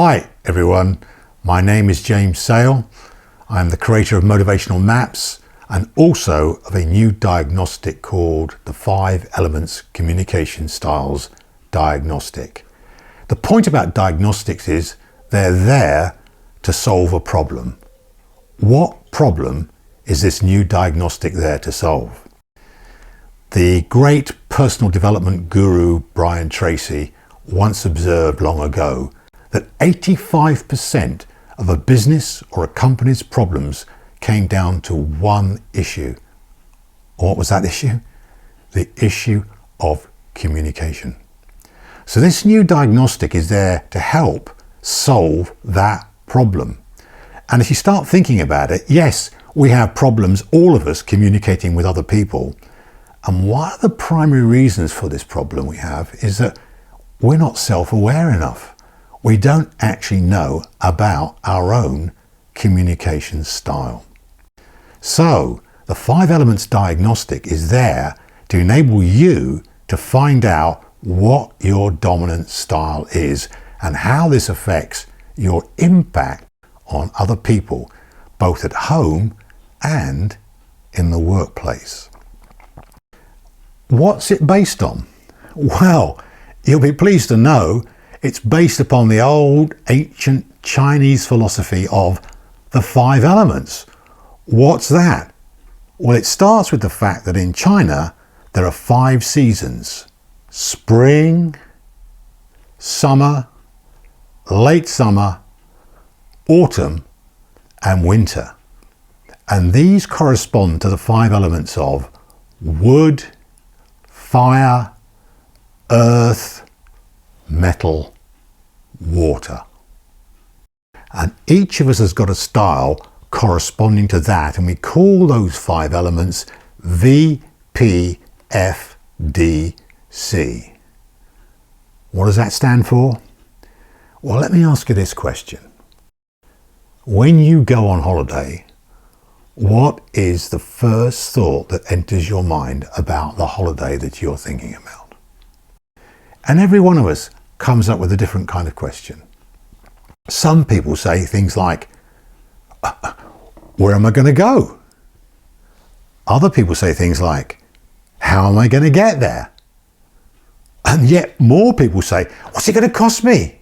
Hi everyone, my name is James Sale. I am the creator of motivational maps and also of a new diagnostic called the 5 Elements Communication Styles Diagnostic. The point about diagnostics is they're there to solve a problem. What problem is this new diagnostic there to solve? The great personal development guru Brian Tracy once observed long ago that 85% of a business or a company's problems came down to one issue. What was that issue? The issue of communication. So this new diagnostic is there to help solve that problem. And if you start thinking about it, yes, we have problems, all of us, communicating with other people. And one of the primary reasons for this problem we have is that we're not self-aware enough. We don't actually know about our own communication style. So the 5 Elements Diagnostic is there to enable you to find out what your dominant style is and how this affects your impact on other people, both at home and in the workplace. What's it based on? Well, you'll be pleased to know it's based upon the old ancient Chinese philosophy of the 5 elements. What's that? Well, it starts with the fact that in China there are 5 seasons: spring, summer, late summer, autumn and winter. And these correspond to the 5 elements of wood, fire, earth, metal, water. And each of us has got a style corresponding to that, and we call those 5 elements V, P, F, D, C. What does that stand for? Well, let me ask you this question. When you go on holiday, what is the first thought that enters your mind about the holiday that you're thinking about? And every one of us comes up with a different kind of question. Some people say things like, where am I going to go? Other people say things like, how am I going to get there? And yet more people say, what's it going to cost me?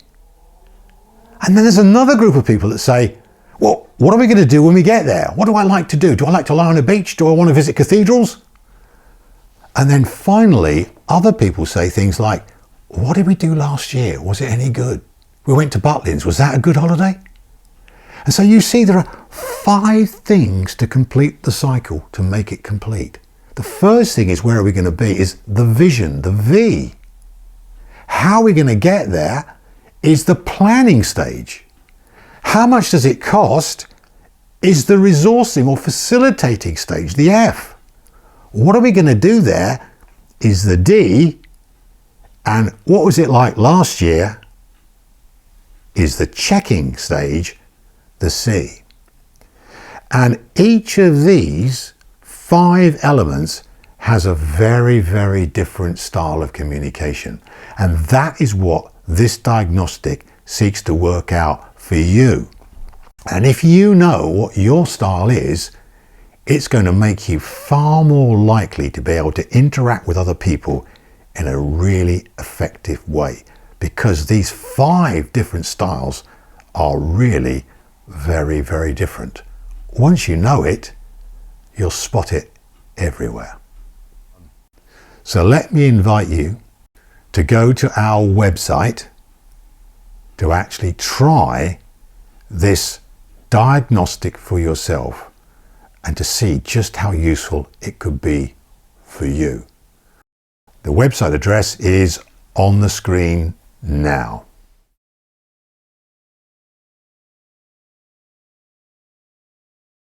And then there's another group of people that say, well, what are we going to do when we get there? What do I like to do? Do I like to lie on a beach? Do I want to visit cathedrals? And then finally, other people say things like, what did we do last year? Was it any good? We went to Butlins. Was that a good holiday? And so you see there are 5 things to complete the cycle, to make it complete. The first thing is, where are we going to be, is the vision, the V. How are we going to get there is the planning stage. How much does it cost is the resourcing or facilitating stage, the F. What are we going to do there is the D. And what was it like last year is the checking stage, the C. And each of these 5 elements has a very, very different style of communication. And that is what this diagnostic seeks to work out for you. And if you know what your style is, it's going to make you far more likely to be able to interact with other people in a really effective way, because these 5 different styles are really very, very different. Once you know it, you'll spot it everywhere. So let me invite you to go to our website to actually try this diagnostic for yourself and to see just how useful it could be for you. The website address is on the screen now.